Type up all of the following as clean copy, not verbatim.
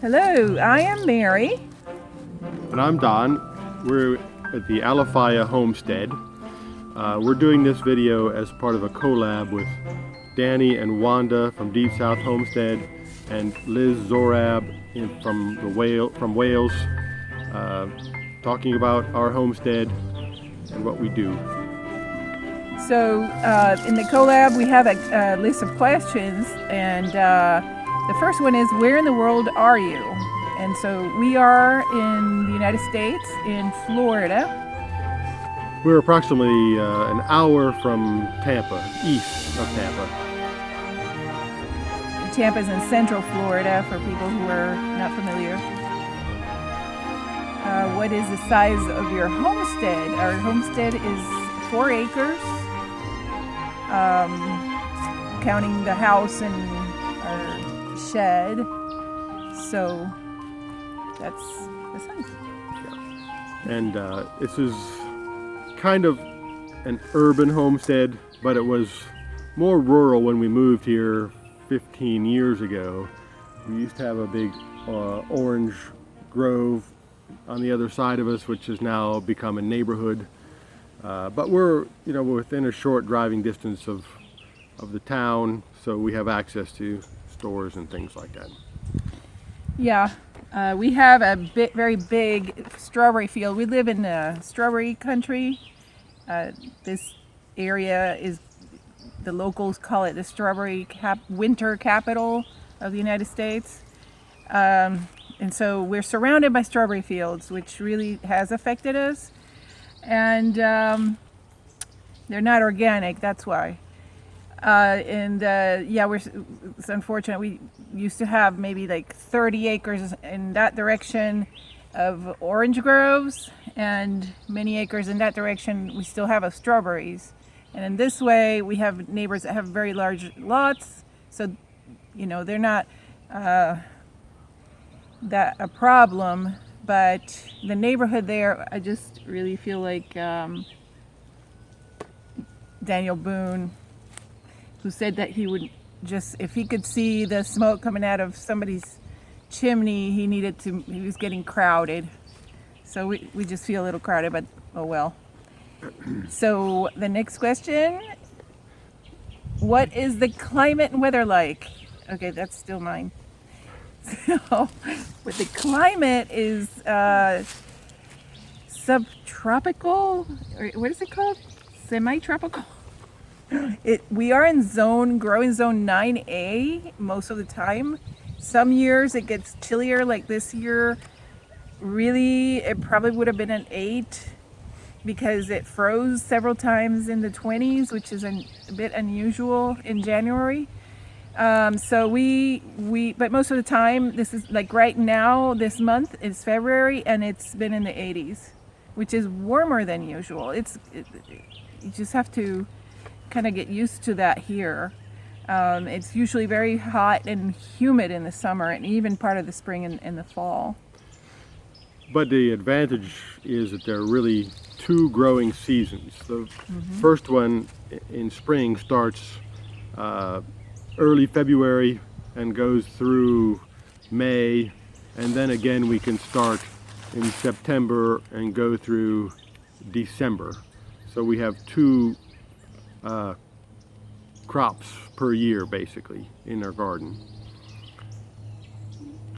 Hello, I am Mary. And I'm Don. We're at the Alafiah Homestead. We're doing this video as part of a collab with Danny and Wanda from Deep South Homestead and Liz Zorab from Wales, talking about our homestead and what we do. So in the collab we have a list of questions, and the first one is, where in the world are you? And so we are in the United States, in Florida. We're approximately an hour from Tampa, east of Tampa. Tampa's in central Florida for people who are not familiar. What is the size of your homestead? Our homestead is 4 acres, counting the house and our shed. So that's the size. Yeah. And this is kind of an urban homestead, but it was more rural when we moved here 15 years ago. We used to have a big orange grove on the other side of us, which has now become a neighborhood. But we're within a short driving distance of the town, so we have access to stores and things like that. Yeah, we have a very big strawberry field. We live in strawberry country. This area is, the locals call it the strawberry winter capital of the United States. And so we're surrounded by strawberry fields, which really has affected us. And they're not organic, that's why. Yeah, it's unfortunate. We used to have maybe like 30 acres in that direction of orange groves, and many acres in that direction we still have of strawberries. And in this way, we have neighbors that have very large lots, so they're not that a problem. But the neighborhood there, I just really feel like Daniel Boone, who said that he would just, if he could see the smoke coming out of somebody's chimney, he was getting crowded. So we just feel a little crowded, but oh well. So the next question, what is the climate and weather like? Okay, that's still mine. So, but the climate is subtropical, or what is it called? Semi-tropical? We are in growing zone 9A most of the time. Some years it gets chillier, like this year. Really, it probably would have been an 8 because it froze several times in the 20s, which is a bit unusual in January. So but most of the time, this is like right now, this month is February, and it's been in the 80s, which is warmer than usual. You just have to kind of get used to that here. It's usually very hot and humid in the summer, and even part of the spring and the fall. But the advantage is that there are really 2 growing seasons. The first one in spring starts early February and goes through May, and then again we can start in September and go through December. So we have 2 crops per year basically in our garden.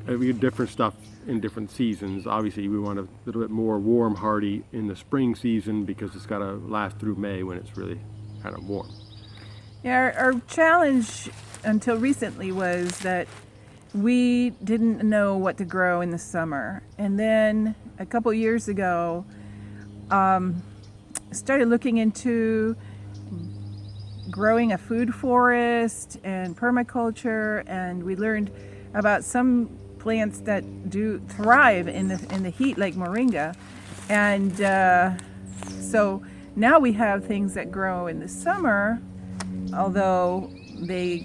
And we get different stuff in different seasons. Obviously we want a little bit more warm hardy in the spring season because it's got to last through May when it's really kind of warm. Yeah, our challenge until recently was that we didn't know what to grow in the summer. And then a couple years ago, started looking into growing a food forest and permaculture, and we learned about some plants that do thrive in the heat, like moringa. And so now we have things that grow in the summer, although they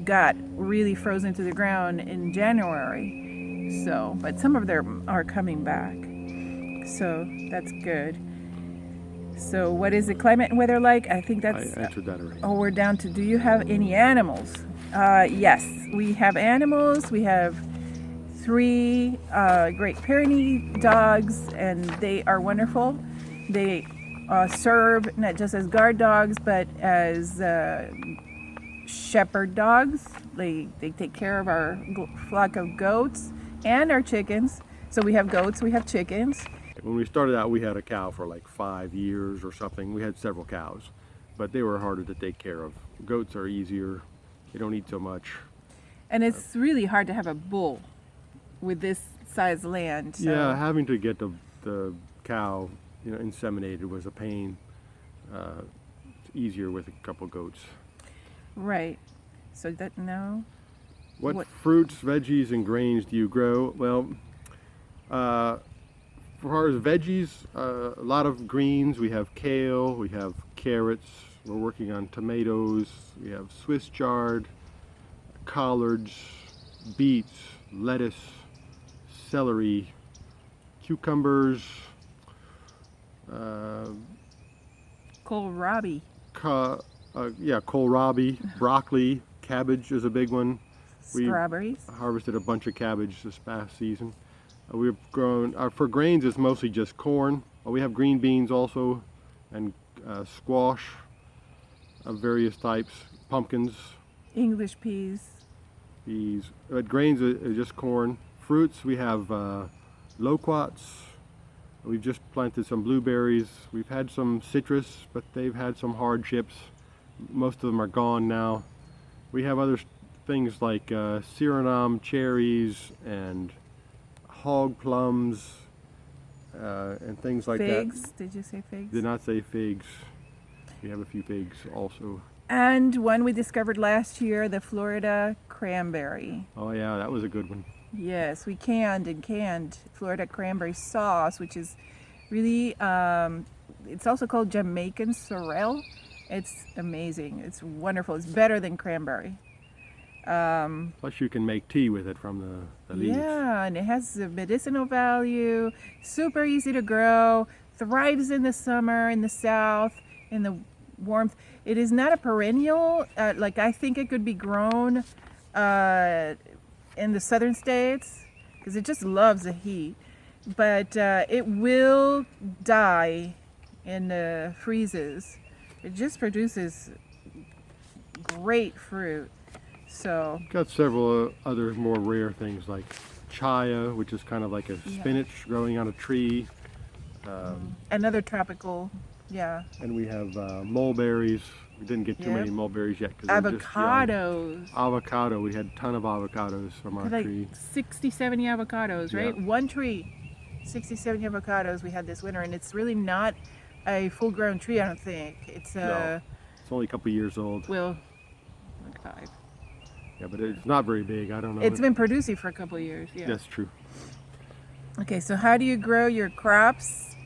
got really frozen to the ground in January. So, but some of them are coming back. So that's good. So what is the climate and weather like? I think that's... I answered that already. Oh, we're down to, do you have any animals? Yes, we have animals. We have 3 Great Pyrenees dogs, and they are wonderful. They serve not just as guard dogs, but as shepherd dogs. They take care of our flock of goats and our chickens. So we have goats, we have chickens. When we started out, we had a cow for like 5 years or something. We had several cows, but they were harder to take care of. Goats are easier. They don't eat so much. And it's really hard to have a bull with this size land. So. Yeah, having to get the cow, inseminated was a pain. It's easier with a couple goats. Right. So that no. What fruits, veggies, and grains do you grow? Well, as far as veggies, a lot of greens. We have kale, we have carrots, we're working on tomatoes, we have Swiss chard, collards, beets, lettuce, celery, cucumbers, kohlrabi. Kohlrabi, broccoli, cabbage is a big one. Strawberries. We harvested a bunch of cabbage this past season. We've grown, for grains it's mostly just corn. We have green beans also, and squash of various types, pumpkins. English peas. But grains are just corn. Fruits, we have loquats. We've just planted some blueberries. We've had some citrus, but they've had some hardships. Most of them are gone now. We have other things like Suriname cherries and hog plums and things like figs. that. Did you say figs? Did not say figs. We have a few figs also. And one we discovered last year, the Florida cranberry. Oh yeah, that was a good one. Yes, we canned Florida cranberry sauce, which is really, it's also called Jamaican sorrel. It's amazing. It's wonderful. It's better than cranberry. Plus you can make tea with it from the leaves. Yeah, and it has a medicinal value, super easy to grow, thrives in the summer, in the south, in the warmth. It is not a perennial, like I think it could be grown in the southern states, because it just loves the heat. But it will die in the freezes. It just produces great fruit. So got several other more rare things like chaya, which is kind of like a spinach growing on a tree. another tropical, yeah. And we have mulberries. We didn't get too many mulberries yet because they're just young. Avocados. Avocado. We had a ton of avocados from our Like tree. 60, 70 avocados, right? Yeah. One tree, 60, 70 avocados we had this winter, and it's really not a full-grown tree, I don't think. It's No, it's only a couple years old. well, like 5. Yeah, but it's not very big. I don't know. It's been producing for a couple of years, yeah. That's true. Okay, so how do you grow your crops?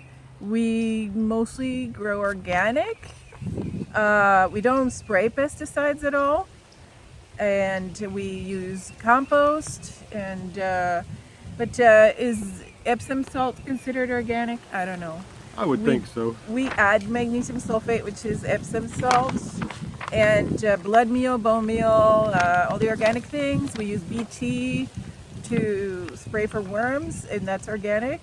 We mostly grow organic. We don't spray pesticides at all, and we use compost. And but is Epsom salt considered organic? I don't know. I would think so. We add magnesium sulfate, which is Epsom salt, and blood meal, bone meal, all the organic things. We use BT to spray for worms, and that's organic.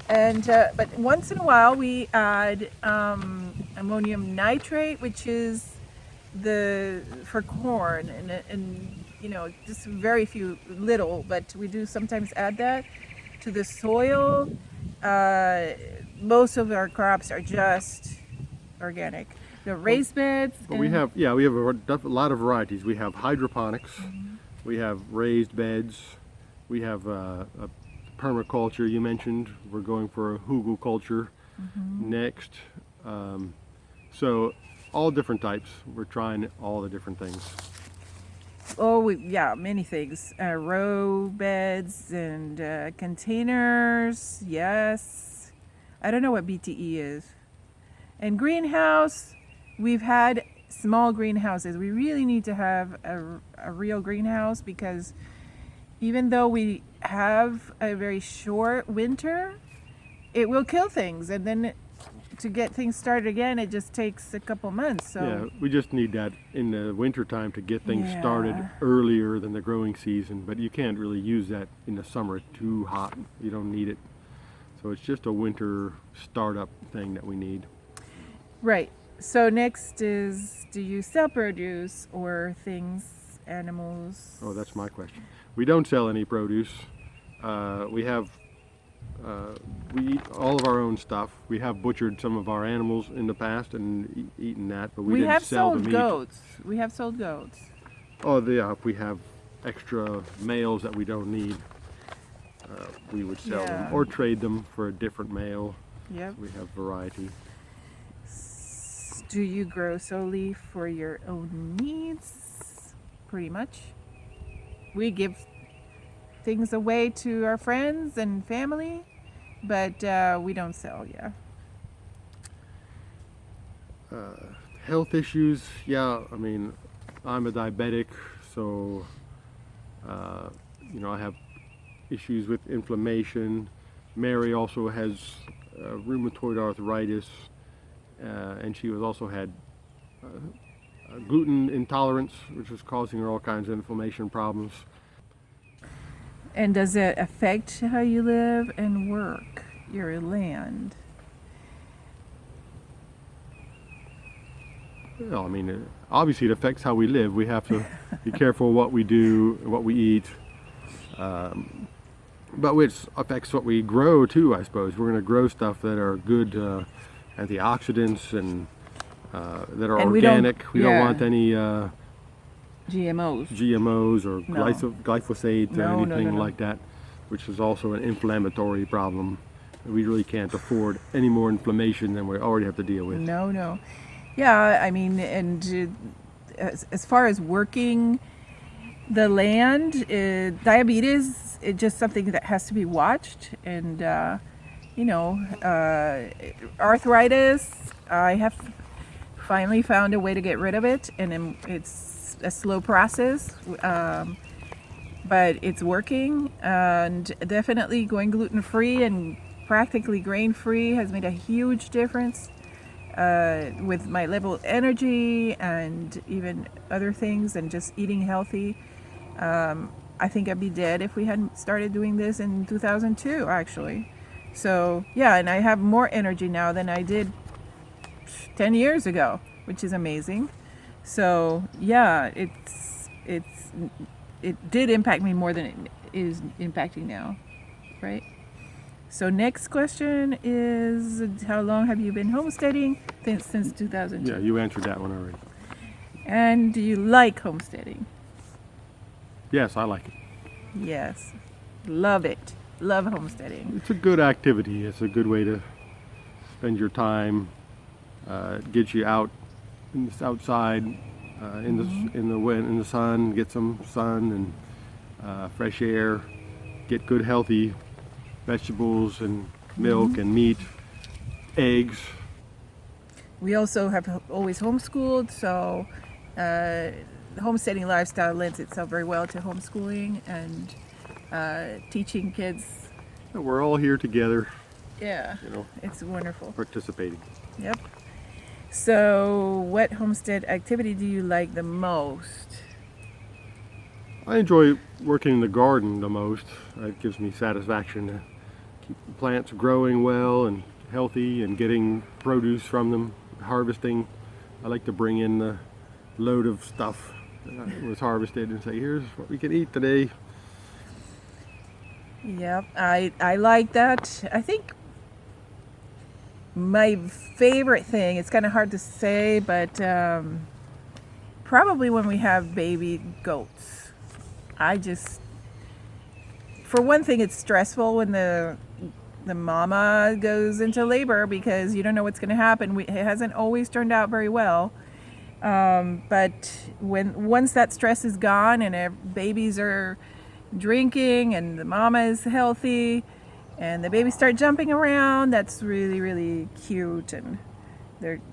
And but once in a while we add ammonium nitrate, which is for corn, and you know, just very few little, but we do sometimes add that to the soil. Most of our crops are just organic. The raised beds. But we have a lot of varieties. We have hydroponics. We have raised beds. We have permaculture. You mentioned we're going for a hugelculture next. So all different types. We're trying all the different things. Oh, many things. Row beds and containers. Yes. I don't know what BTE is. And greenhouse, we've had small greenhouses. We really need to have a real greenhouse, because even though we have a very short winter, it will kill things. And then to get things started again, it just takes a couple months. So Yeah, we just need that in the winter time to get things started Yeah. earlier than the growing season, but you can't really use that in the summer. It's too hot. You don't need it. So it's just a winter startup thing that we need. right. So next is, do you sell produce or things, animals? Oh, that's my question. We don't sell any produce. We have we eat all of our own stuff. We have butchered some of our animals in the past and eaten that, but we didn't have sell the sold meat. goats. We have sold goats. Oh, yeah. If we have extra males that we don't need, we would sell them Yeah. or trade them for a different male. Yep. We have variety. Do you grow solely for your own needs? Pretty much. We give things away to our friends and family, but we don't sell. Yeah. Health issues, yeah. I mean, I'm a diabetic, so I have issues with inflammation. Mary also has rheumatoid arthritis, and she was also had gluten intolerance, which was causing her all kinds of inflammation problems. And does it affect how you live and work, your land? Well, I mean, obviously it affects how we live. We have to be careful what we do, what we eat. But which affects what we grow too, I suppose. We're going to grow stuff that are good antioxidants and that are And organic. We don't yeah. want any GMOs. GMOs or No. glyphosate No, or no, anything no. like that, which is also an inflammatory problem. We really can't afford any more inflammation than we already have to deal with. No. Yeah, I mean, and as far as working the land, diabetes is just something that has to be watched. And, arthritis, I have finally found a way to get rid of it. And it's a slow process, but it's working. And definitely going gluten-free and practically grain-free has made a huge difference. With my level of energy and even other things, and just eating healthy. I think I'd be dead if we hadn't started doing this in 2002, actually. So yeah, and I have more energy now than I did 10 years ago, which is amazing. So yeah, it did impact me more than it is impacting now, right? So next question is, how long have you been homesteading? Since 2002. Yeah, you answered that one already. And do you like homesteading? Yes, I like it. Yes. Love it. Love homesteading. It's a good activity. It's a good way to spend your time. It gets you out outside in the sun, get some sun and fresh air, get good healthy vegetables and milk and meat, eggs. We also have always homeschooled, so the homesteading lifestyle lends itself very well to homeschooling and teaching kids. We're all here together, Yeah, you know, it's wonderful. participating. Yep. So, what homestead activity do you like the most? I enjoy working in the garden the most. It gives me satisfaction to keep the plants growing well and healthy and getting produce from them, harvesting. I like to bring in the load of stuff that was harvested and say, here's what we can eat today. Yep, I like that. I think my favorite thing, it's kind of hard to say, but probably when we have baby goats. For one thing, it's stressful when the mama goes into labor because you don't know what's going to happen. It hasn't always turned out very well. But once that stress is gone and babies are drinking and the mama is healthy and the babies start jumping around, that's really, really cute, and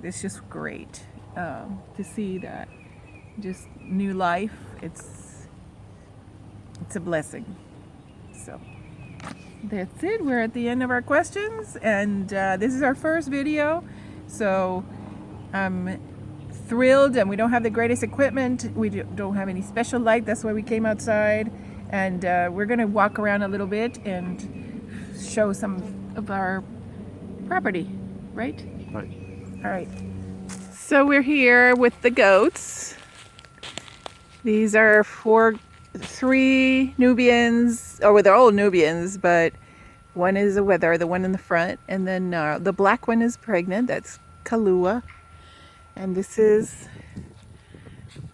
it's just great to see that. Just new life. It's a blessing. So that's it. We're at the end of our questions, and this is our first video. So I'm thrilled, and we don't have the greatest equipment. We don't have any special light. That's why we came outside, and we're gonna walk around a little bit and show some of our property, right? Right. All right. So we're here with the goats. These are three Nubians. Oh, well, they're all Nubians, but one is a wether, the one in the front, and then the black one is pregnant. That's Kalua. And this is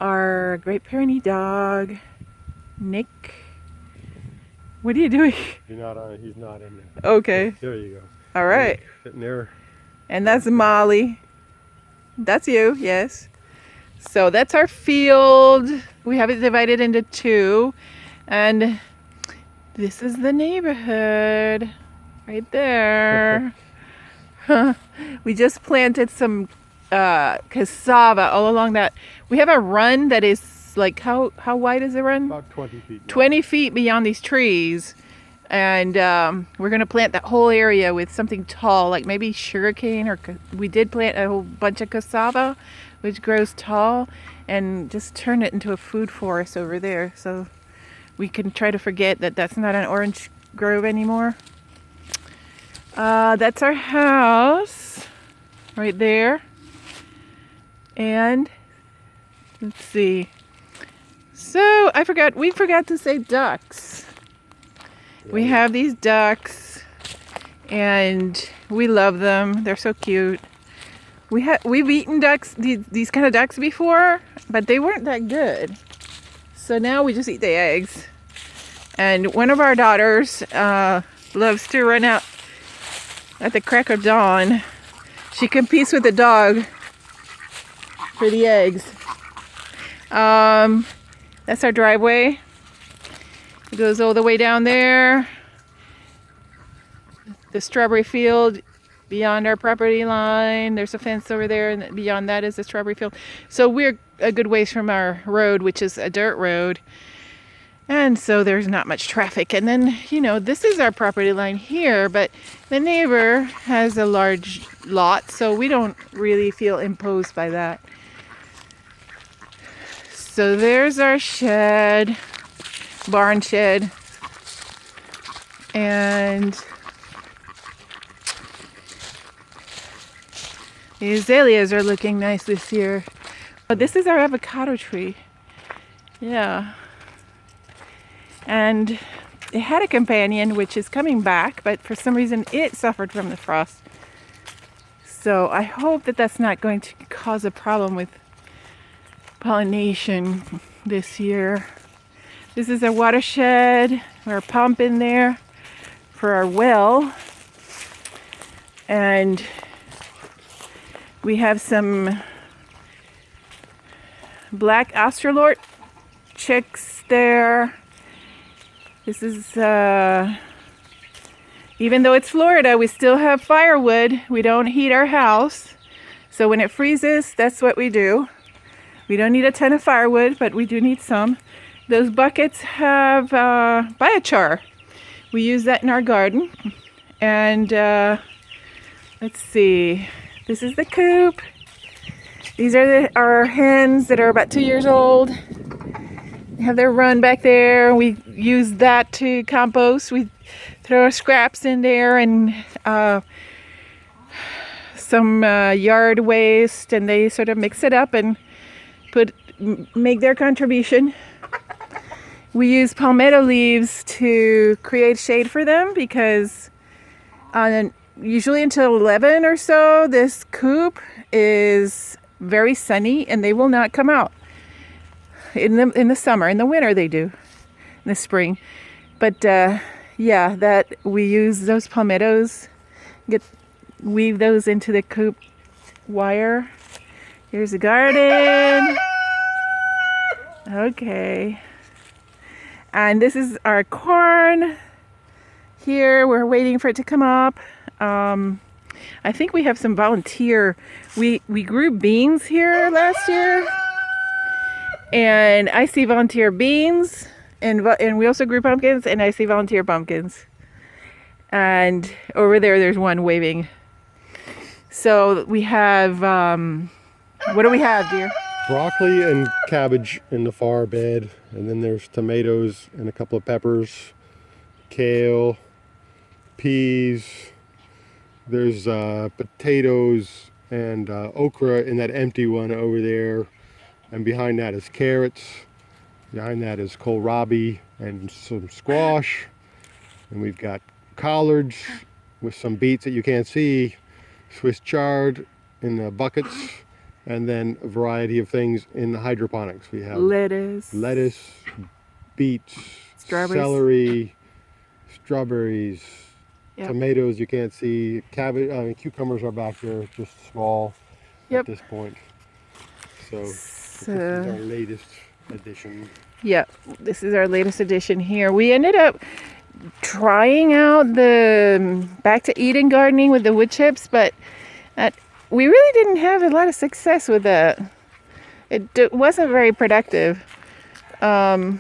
our Great Pyrenees dog, Nick. What are you doing? He's not in there. Okay. There you go. All right. Sitting there. And that's Molly. That's you, yes. So that's our field. We have it divided into two. And this is the neighborhood right there. We just planted some cassava all along that. We have a run that is like, how wide is the run? About 20 feet. 20 feet beyond these trees. And we're going to plant that whole area with something tall, like maybe sugarcane, or we did plant a whole bunch of cassava, which grows tall, and just turn it into a food forest over there. So we can try to forget that that's not an orange grove anymore. That's our house right there. And let's see. So we forgot to say ducks. We have these ducks, and we love them. They're so cute. We've eaten ducks, these kind of ducks before, but they weren't that good. So now we just eat the eggs. And one of our daughters loves to run out at the crack of dawn. She competes with the dog for the eggs. That's our driveway. It goes all the way down there. The strawberry field beyond our property line. There's a fence over there, and beyond that is the strawberry field. So we're a good ways from our road, which is a dirt road. And so there's not much traffic. And then, this is our property line here, but the neighbor has a large lot, so we don't really feel imposed by that. So there's our shed. Barn shed, and the azaleas are looking nice this year. Oh, this is our avocado tree. Yeah. And it had a companion which is coming back, but for some reason it suffered from the frost. So I hope that that's not going to cause a problem with pollination this year. This is a watershed, our pump in there for our well. And we have some black Australorp chicks there. This is, even though it's Florida, we still have firewood. We don't heat our house. So when it freezes, that's what we do. We don't need a ton of firewood, but we do need some. Those buckets have biochar. We use that in our garden. And let's see. This is the coop. These are our hens that are about 2 years old. They have their run back there. We use that to compost. We throw our scraps in there and some yard waste, and they sort of mix it up and make their contribution. We use palmetto leaves to create shade for them because usually until 11 or so, this coop is very sunny and they will not come out. In the summer, in the winter they do, in the spring. But yeah, that we use those palmettos, weave those into the coop wire. Here's the garden. Okay. And this is our corn here. We're waiting for it to come up. I think we have some volunteer. We grew beans here last year. And I see volunteer beans. And we also grew pumpkins. And I see volunteer pumpkins. And over there's one waving. So we have, what do we have, dear? Broccoli and cabbage in the far bed, and then there's tomatoes and a couple of peppers, kale, peas. There's potatoes and okra in that empty one over there, and behind that is carrots. Behind that is kohlrabi and some squash, and we've got collards with some beets that you can't see, Swiss chard in the buckets, and then a variety of things in the hydroponics. We have lettuce, beets, celery, strawberries, Yep. tomatoes you can't see, cabbage, cucumbers are back there, just small at this point. So this is our latest addition. Yeah, this is our latest addition here. We ended up trying out the Back to Eden gardening with the wood chips, but we really didn't have a lot of success with that. It wasn't very productive. So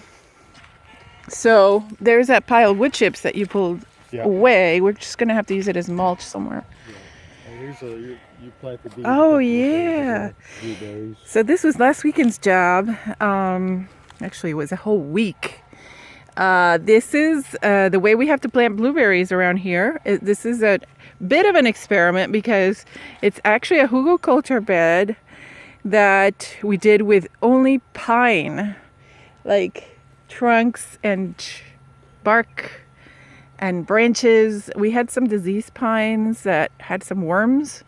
there's that pile of wood chips that you pulled away. We're just going to have to use it as mulch somewhere. Yeah. You planted these. Oh, yeah. Blueberries. So this was last weekend's job. Actually, it was a whole week. This is the way we have to plant blueberries around here. This is a bit of an experiment because it's actually a hugelkultur bed that we did with only pine, like trunks and bark and branches. We had some diseased pines that had some worms,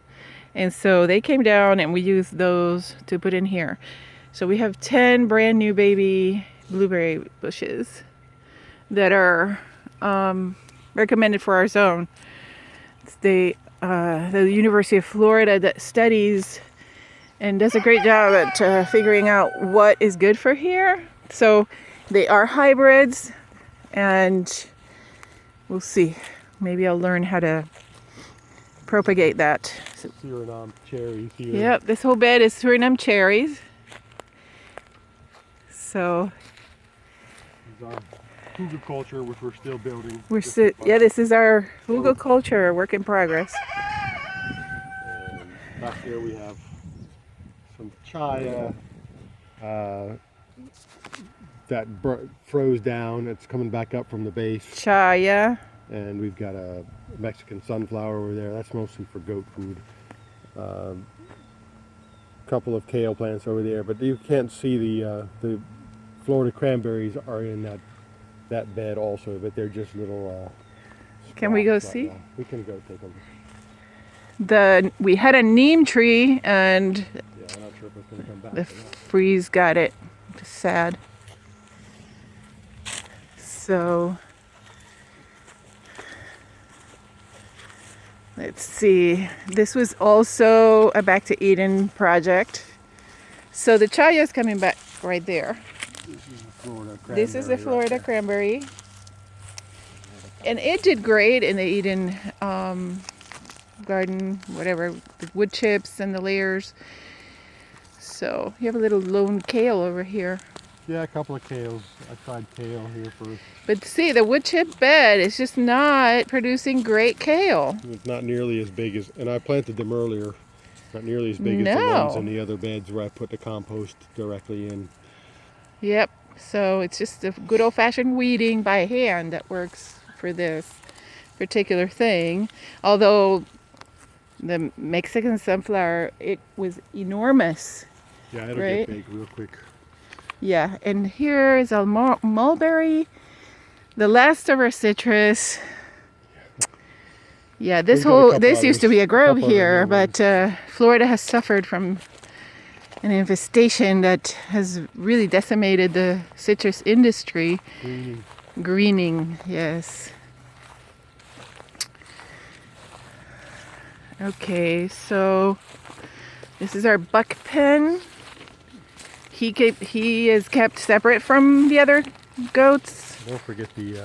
and so they came down and we used those to put in here. So we have 10 brand new baby blueberry bushes that are recommended for our zone. It's the University of Florida that studies and does a great job at figuring out what is good for here. So they are hybrids, and we'll see. Maybe I'll learn how to propagate that. Suriname cherries here. Yep, this whole bed is Suriname cherries. So This is our hugelkultur, which we're still building. This is our hugelkultur work in progress. And back there we have some chaya that froze down. It's coming back up from the base. Chaya. And we've got a Mexican sunflower over there. That's mostly for goat food. Couple of kale plants over there, but you can't see the Florida cranberries are in that bed also, but they're just little. Can we go right see? now. We can go take them. We had a neem tree, and Yeah, I'm not sure if it's going to come back. the freeze got it. It's sad. So let's see. This was also a Back to Eden project. So the chaya is coming back right there. This is the Florida cranberry. And it did great in the Eden garden, whatever, the wood chips and the layers. So you have a little lone kale over here. Yeah, a couple of kales. I tried kale here first. But see, the wood chip bed is just not producing great kale. It's not nearly as big as, and I planted them earlier, not nearly as big as the ones in the other beds where I put the compost directly in. Yep, so it's just a good old-fashioned weeding by hand that works for this particular thing. Although the Mexican sunflower, it was enormous. Yeah, it'll get big real quick. Yeah, and here is a mulberry, the last of our citrus. Yeah, this used to be a grove here, but Florida has suffered from an infestation that has really decimated the citrus industry. Greening, yes. Okay, so this is our buck pen. He is kept separate from the other goats. Don't forget the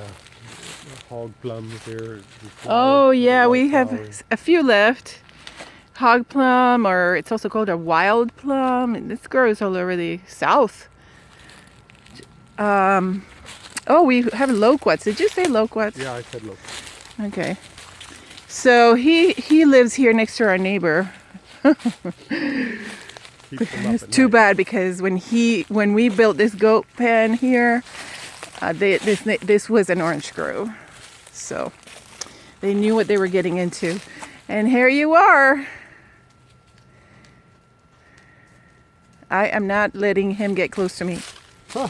hog plums there. Oh yeah, we have a few left. Hog plum, or it's also called a wild plum, and this grows all over the south. Oh, we have loquats. Did you say loquats? Yeah, I said loquats. Okay. So he lives here next to our neighbor. It's too bad because when we built this goat pen here, this was an orange grove, so they knew what they were getting into. And here you are. I am not letting him get close to me. Huh.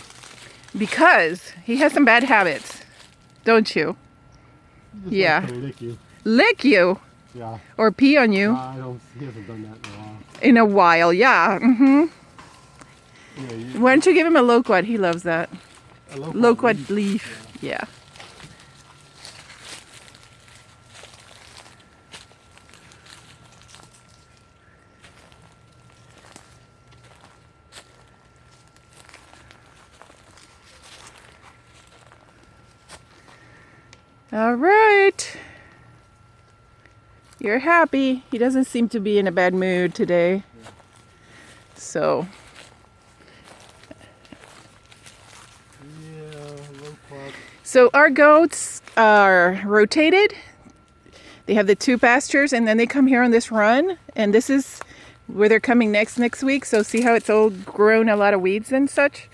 Because he has some bad habits, don't you? Yeah. Like to lick you. Lick you? Yeah. Or pee on you? He hasn't done that in a while. In a while, yeah. Mm-hmm. Yeah, Why don't you give him a loquat? He loves that. a Loquat leaf. Yeah. All right. You're happy. He doesn't seem to be in a bad mood today. So. Yeah, loquat. So our goats are rotated. They have the two pastures and then they come here on this run. And this is where they're coming next week. So see how it's all grown a lot of weeds and such?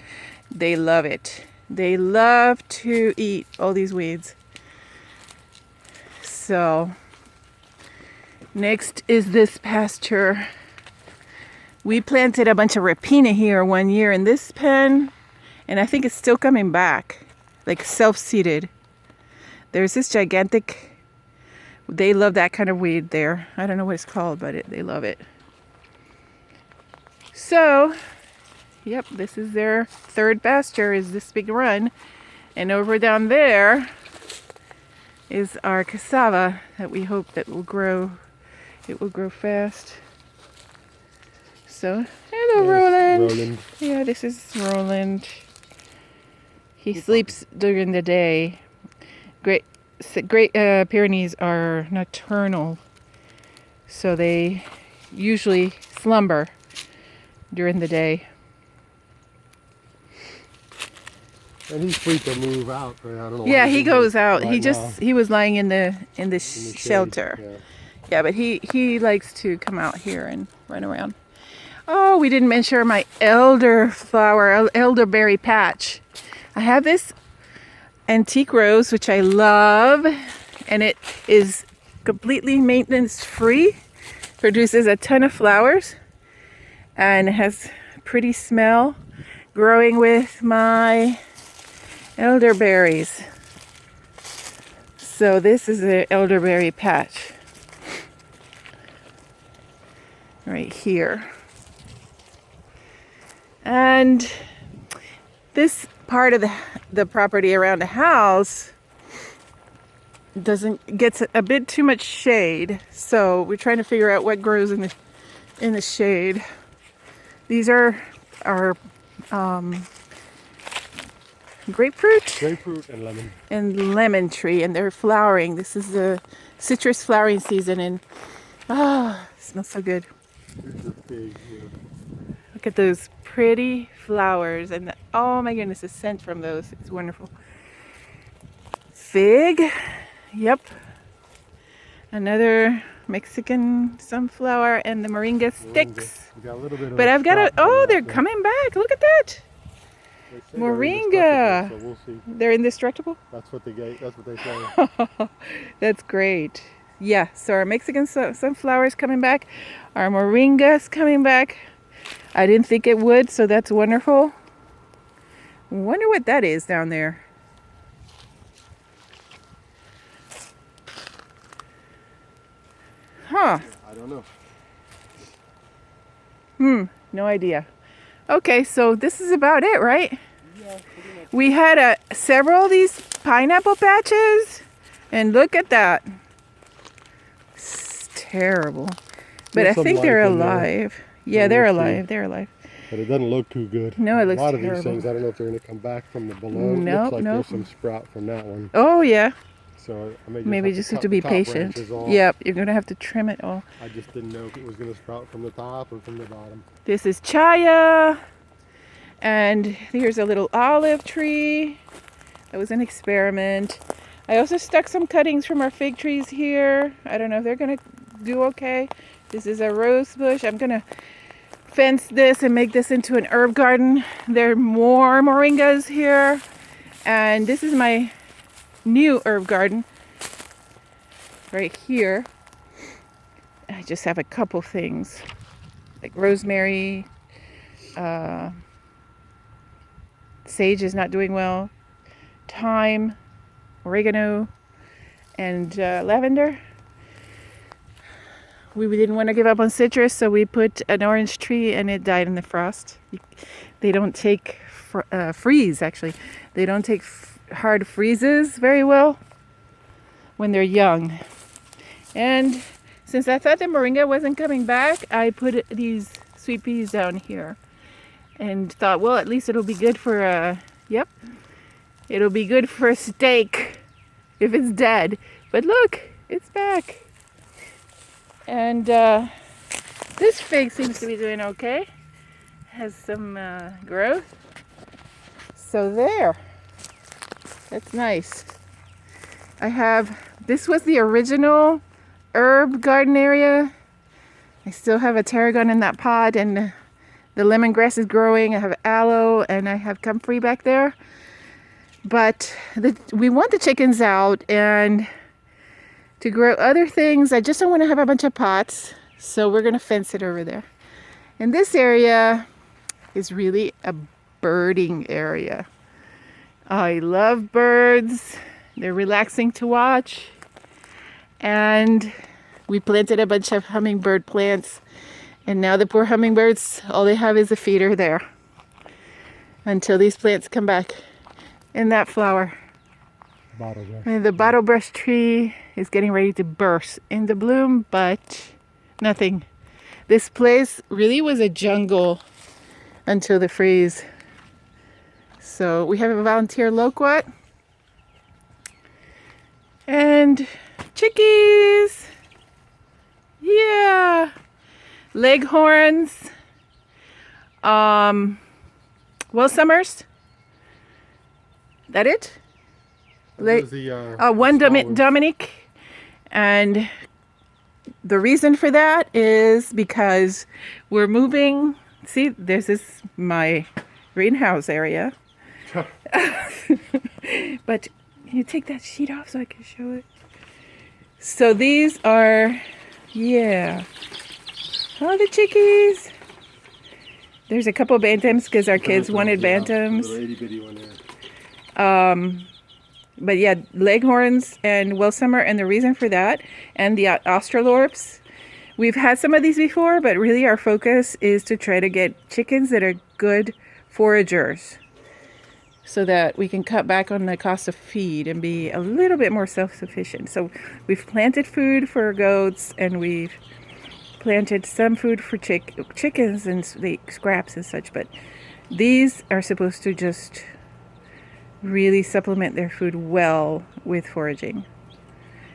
They love it. They love to eat all these weeds. So next is this pasture. We planted a bunch of rapina here one year in this pen, and I think it's still coming back, like self-seeded. There's this gigantic, they love that kind of weed there. I don't know what it's called, but they love it. So, yep, this is their third pasture, is this big run. And over down there is our cassava that we hope that will grow. It will grow fast. So, hello, Roland. Yeah, this is Roland. He sleeps during the day. Great Pyrenees are nocturnal, so they usually slumber during the day. And he's free to move out. Right? I don't know. Yeah, he goes out. Right He was lying in the the shelter. shade, Yeah, but he likes to come out here and run around. Oh, we didn't mention my elderberry patch. I have this antique rose, which I love, and it is completely maintenance free. Produces a ton of flowers and has pretty smell. Growing with my elderberries. So this is an elderberry patch right here. And this part of the property around the house gets a bit too much shade, so we're trying to figure out what grows in the shade. These are our grapefruit and lemon tree, and they're flowering. This is the citrus flowering season, and it smells so good. Look at those pretty flowers, and oh my goodness, the scent from those is wonderful. Fig, yep, another Mexican sunflower, and the moringa sticks. But I've got they're coming back. Look at that. Moringa. So we'll see. They're indestructible? That's what they say. That's great. Yeah, so our Mexican sunflowers coming back. Our moringa's coming back. I didn't think it would, so that's wonderful. Wonder what that is down there. Huh. I don't know. No idea. Okay, so this is about it, right? Yeah, We had several of these pineapple patches, and look at that. It's terrible. But There's I think some they're life in there. alive. Yeah, they're alive. They're alive. But it doesn't look too good. No, it looks A lot of terrible. these things, I don't know if they're going to come back from the below. It Nope, looks like nope. there's some sprout from that one. Oh, yeah. So I may Maybe just have cut to be the top patient. branches off. Yep, you're going to have to trim it all. I just didn't know if it was going to sprout from the top or from the bottom. This is chaya. And here's a little olive tree. That was an experiment. I also stuck some cuttings from our fig trees here. I don't know if they're gonna do okay. This is a rose bush. I'm gonna fence this and make this into an herb garden. There are more moringas here. And this is my new herb garden right here. I just have a couple things like rosemary, sage is not doing well, thyme, oregano, and lavender. We didn't want to give up on citrus, so we put an orange tree and it died in the frost. They don't take freeze, actually. They don't take hard freezes very well when they're young. And since I thought the moringa wasn't coming back, I put these sweet peas down here and thought, well, at least it'll be good for it'll be good for a steak if it's dead. But look, it's back. And this fig seems to be doing okay. Has some growth. So there. That's nice. This was the original herb garden area. I still have a tarragon in that pot, and the lemongrass is growing. I have aloe and I have comfrey back there. But we want the chickens out, and to grow other things, I just don't want to have a bunch of pots. So we're going to fence it over there. And this area is really a birding area. I love birds. They're relaxing to watch. And we planted a bunch of hummingbird plants. And now the poor hummingbirds, all they have is a feeder there until these plants come back. And that flower. And the bottlebrush tree is getting ready to burst into bloom, but nothing. This place really was a jungle until the freeze. So we have a volunteer loquat and chickies. Yeah. Leghorns. Well, summers. That it? One Dominic. And the reason for that is because we're moving. See, this is my greenhouse area. But can you take that sheet off so I can show it? So these are, all the chickies. There's a couple bantams because our kids wanted bantams. But yeah, leghorns and well summer, and the reason for that, and the australorps. We've had some of these before, but really our focus is to try to get chickens that are good foragers so that we can cut back on the cost of feed and be a little bit more self-sufficient. So we've planted food for goats, and we've planted some food for chickens and the scraps and such, but these are supposed to just really supplement their food well with foraging.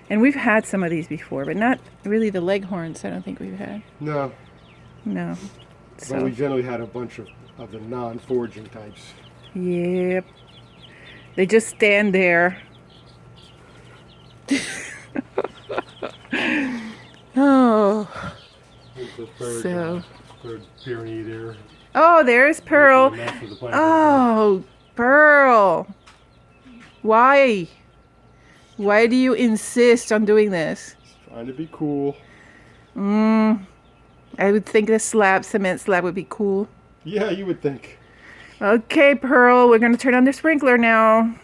And we've had some of these before, but not really the leghorns. I don't think we've had. No. So But we generally had a bunch of the non-foraging types. Yep. They just stand there. Oh. So. Third Pyrenees there. Oh, there's Pearl. Oh, Pearl. Why? Why do you insist on doing this? Trying to be cool. I would think the cement slab would be cool. Yeah, you would think. Okay, Pearl, we're going to turn on the sprinkler now.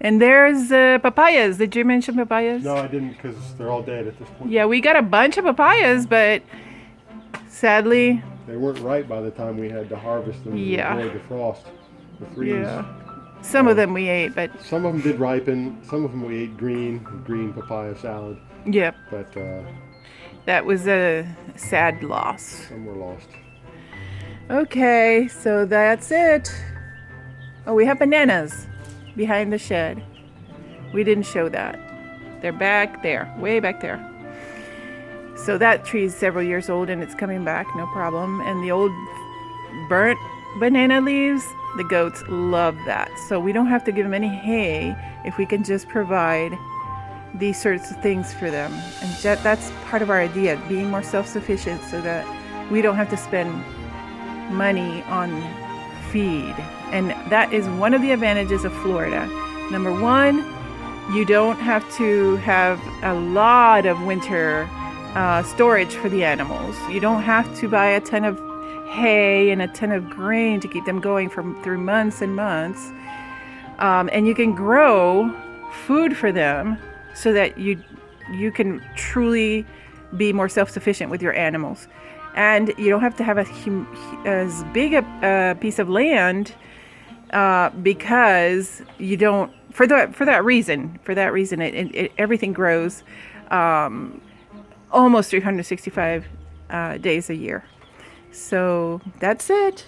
And there's papayas. Did you mention papayas? No, I didn't, because they're all dead at this point. Yeah, we got a bunch of papayas, but sadly... They weren't ripe by the time we had to harvest them. Yeah. To avoid the frost, the freeze. Yeah. Some of them we ate, but... Some of them did ripen. Some of them we ate green papaya salad. Yep. But that was a sad loss. some were lost. Okay, so that's it. Oh, we have bananas behind the shed. We didn't show that. They're back there, way back there. So that tree is several years old and it's coming back, no problem. And the old burnt banana leaves, the goats love that. So we don't have to give them any hay if we can just provide these sorts of things for them. And that's part of our idea, being more self-sufficient so that we don't have to spend money on feed. And that is one of the advantages of Florida. Number one, you don't have to have a lot of winter storage for the animals. You don't have to buy a ton of hay and a ton of grain to keep them going through months and months. And you can grow food for them so that you can truly be more self-sufficient with your animals. And you don't have to have as big a piece of land because you don't, for that reason, everything grows almost 365 days a year. So that's it.